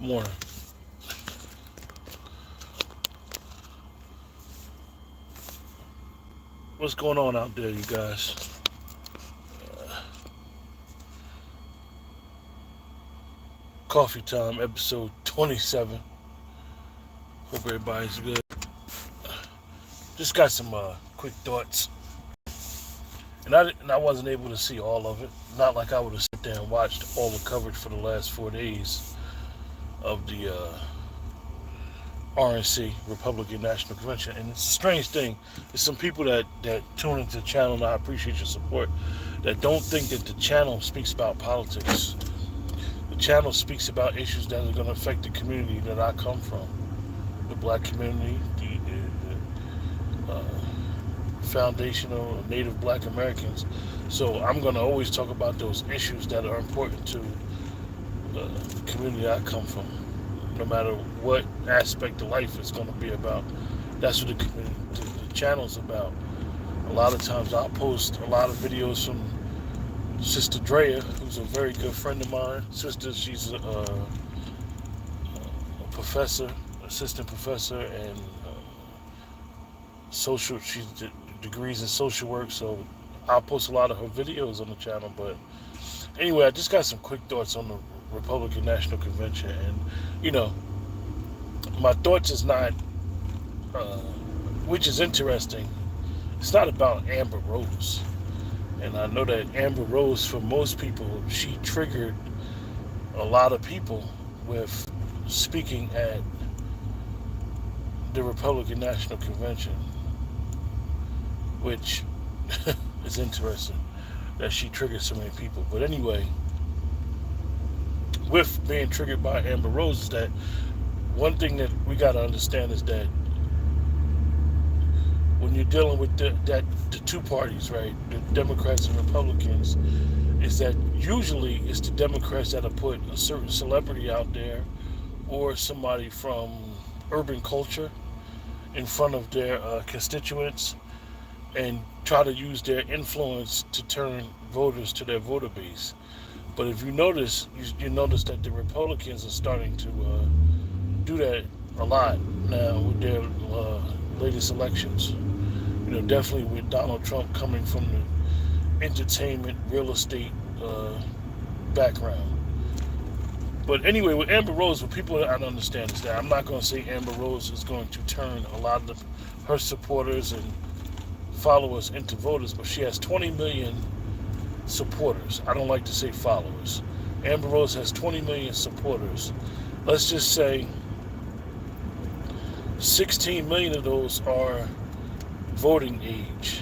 Morning. What's going on out there, you guys? Coffee time, episode 27. Hope everybody's good. Just got some quick thoughts, and I wasn't able to see all of it. Not like I would have sat there and watched all the coverage for the last 4 days of the RNC, Republican National Convention. And it's a strange thing. There's some people that tune into the channel, and I appreciate your support, that don't think that the channel speaks about politics. The channel speaks about issues that are going to affect the community that I come from, the black community, the foundational Native Black Americans. So I'm going to always talk about those issues that are important to the community I come from, no matter what aspect of life it's going to be about. That's what the channel's about. A lot of times I'll post a lot of videos from Sister Drea, who's a very good friend of mine. She's a professor, assistant professor, and she's degrees in social work, so I'll post a lot of her videos on the channel. But anyway, I just got some quick thoughts on the Republican National Convention, and my thoughts is not, which is interesting, it's not about Amber Rose. And I know that Amber Rose, for most people, she triggered a lot of people with speaking at the Republican National Convention, which is interesting that she triggered so many people. But anyway, with being triggered by Amber Rose, is that one thing that we got to understand is that when you're dealing with the two parties, right, the Democrats and Republicans, is that usually it's the Democrats that have put a certain celebrity out there or somebody from urban culture in front of their constituents and try to use their influence to turn voters to their voter base. But if you notice, you notice that the Republicans are starting to do that a lot now with their latest elections. Definitely with Donald Trump coming from the entertainment, real estate background. But anyway, with Amber Rose, what people don't understand is that I'm not going to say Amber Rose is going to turn a lot of her supporters and followers into voters, but she has 20 million supporters. I don't like to say followers. Amber Rose has 20 million supporters. Let's just say 16 million of those are voting age.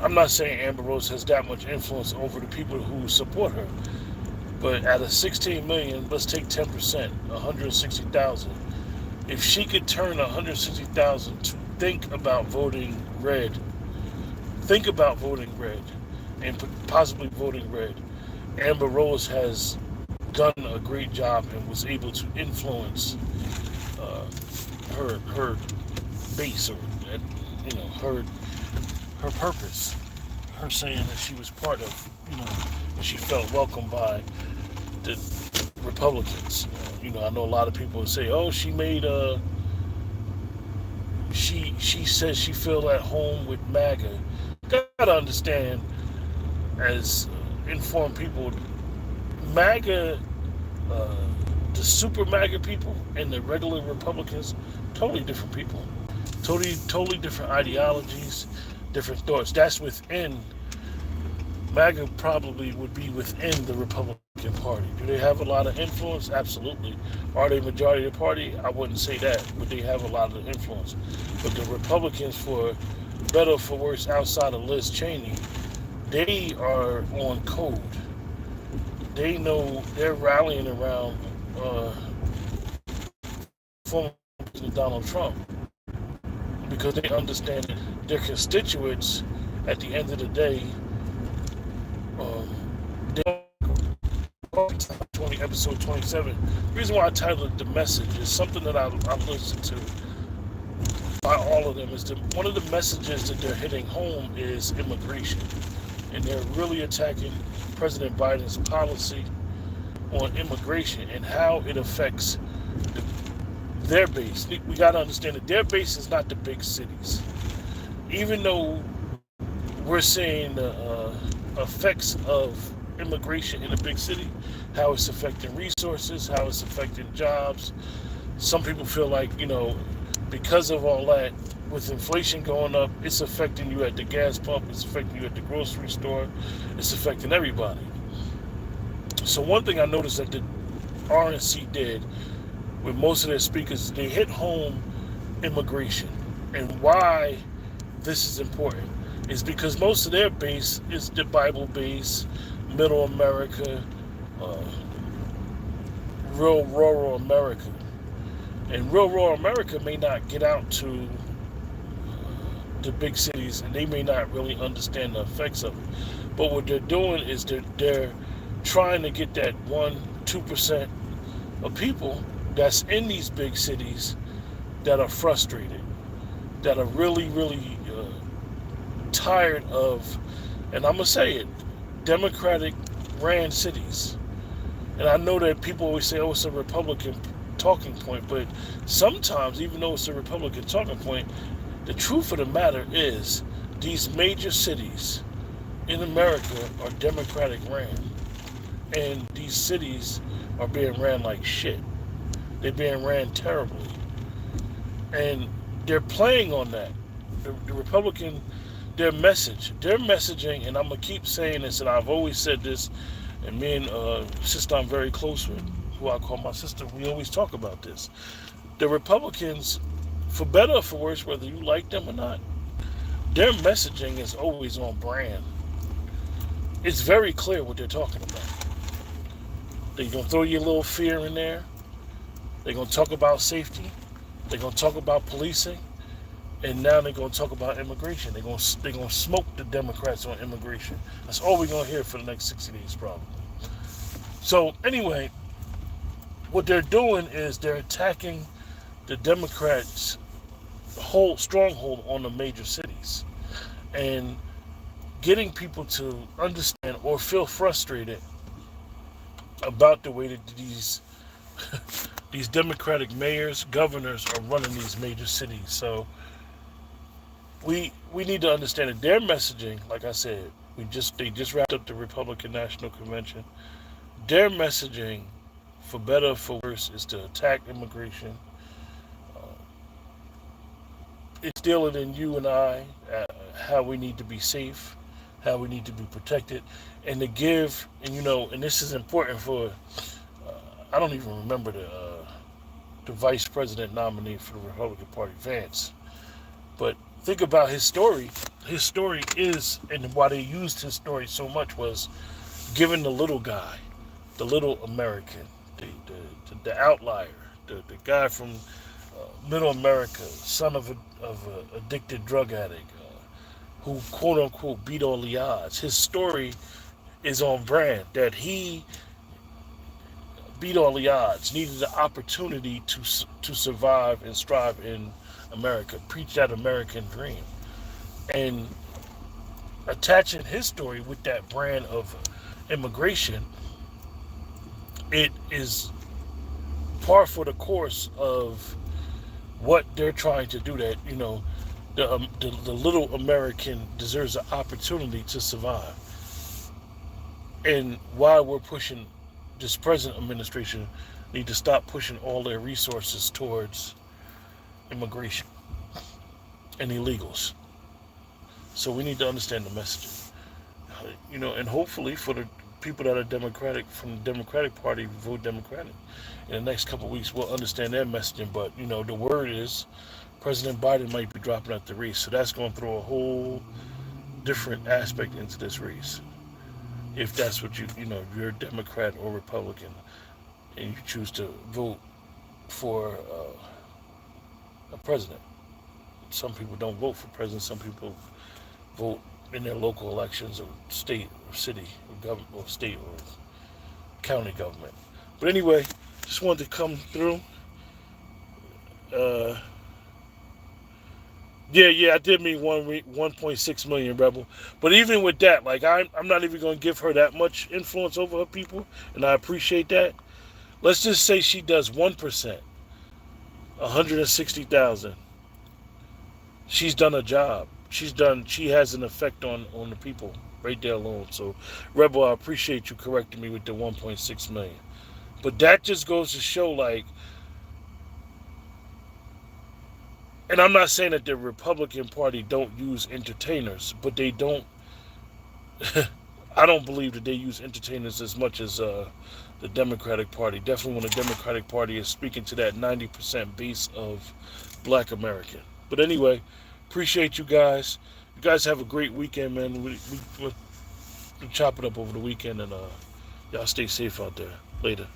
I'm not saying Amber Rose has that much influence over the people who support her, but out of 16 million, let's take 10%, 160,000. If she could turn 160,000 to think about voting red, and possibly voting red, Amber Rose has done a great job and was able to influence her base, or her purpose, her saying that she was part of, and she felt welcomed by the Republicans. I know a lot of people would say, oh, she made she says she feel at home with MAGA. You gotta understand, as informed people, MAGA, the super MAGA people and the regular Republicans, totally different people. Totally different ideologies, different thoughts. That's within, MAGA probably would be within the Republican Party. Do they have a lot of influence? Absolutely. Are they majority of the party? I wouldn't say that, but they have a lot of influence. But the Republicans, for better or for worse, outside of Liz Cheney, they are on code. They know they're rallying around former President Donald Trump, because they understand that their constituents, at the end of the day, episode 27. The reason why I titled it The Message is something that I've listened to by all of them. Is that one of the messages that they're hitting home is immigration. And they're really attacking President Biden's policy on immigration and how it affects the, their base. We got to understand that their base is not the big cities. Even though we're seeing the effects of immigration in a big city, how it's affecting resources, how it's affecting jobs. Some people feel like, because of all that, with inflation going up, it's affecting you at the gas pump, it's affecting you at the grocery store, it's affecting everybody. So one thing I noticed that the RNC did with most of their speakers, they hit home immigration. And why this is important is because most of their base is the Bible base, middle America, uh, real rural America. And real rural America may not get out to the big cities, and they may not really understand the effects of it. But what they're doing is they're trying to get that 1-2% of people that's in these big cities that are frustrated, that are really, really tired of, and I'm going to say it, Democratic ran cities. And I know that people always say, oh, it's a Republican talking point, but sometimes, even though it's a Republican talking point, the truth of the matter is these major cities in America are Democratic ran. And these cities are being ran like shit. They're being ran terribly. And they're playing on that. The Republican, their messaging, and I'm going to keep saying this, and I've always said this, and me and sister I'm very close with, who I call my sister, we always talk about this. The Republicans, for better or for worse, whether you like them or not, their messaging is always on brand. It's very clear what they're talking about. They're going to throw you a little fear in there. They're going to talk about safety. They're going to talk about policing. And now they're going to talk about immigration. They're going to smoke the Democrats on immigration. That's all we're going to hear for the next 60 days probably. So anyway, what they're doing is they're attacking the Democrats' whole stronghold on the major cities and getting people to understand or feel frustrated about the way that these Democratic mayors, governors are running these major cities. So we need to understand that their messaging, like I said, they just wrapped up the Republican National Convention. Their messaging, for better or for worse, is to attack immigration. Instilling in you and I how we need to be safe, how we need to be protected, and to give, and and this is important for, I don't even remember the vice president nominee for the Republican Party, Vance, but think about his story. His story is, and why they used his story so much was giving the little guy, the little American, the outlier, the guy from middle America, son of a addicted drug addict, who quote unquote beat all the odds. His story is on brand, that he beat all the odds, needed the opportunity to survive and strive in America, preach that American dream. And attaching his story with that brand of immigration, it is par for the course of what they're trying to do, that the little American deserves an opportunity to survive. And why we're pushing, this present administration need to stop pushing all their resources towards immigration and illegals. So we need to understand the messaging. And hopefully for the people that are Democratic, from the Democratic Party, vote Democratic. In the next couple of weeks, we'll understand their messaging. But, the word is President Biden might be dropping out the race. So that's going to throw a whole different aspect into this race. If that's what if you're a Democrat or Republican and you choose to vote for a president. Some people don't vote for president. Some people vote in their local elections, or state or city or government, or state or county government. But anyway, just wanted to come through. Yeah, I did mean 1.6 million, Rebel. But even with that, like I'm not even going to give her that much influence over her people, and I appreciate that. Let's just say she does 1%, 160,000. She's done a job. She has an effect on the people right there alone. So, Rebel, I appreciate you correcting me with the 1.6 million. But that just goes to show, like, and I'm not saying that the Republican Party don't use entertainers, but they don't. I don't believe that they use entertainers as much as the Democratic Party. Definitely, when the Democratic Party is speaking to that 90% base of Black American. But anyway, appreciate you guys. You guys have a great weekend, man. We'll chop it up over the weekend, and y'all stay safe out there. Later.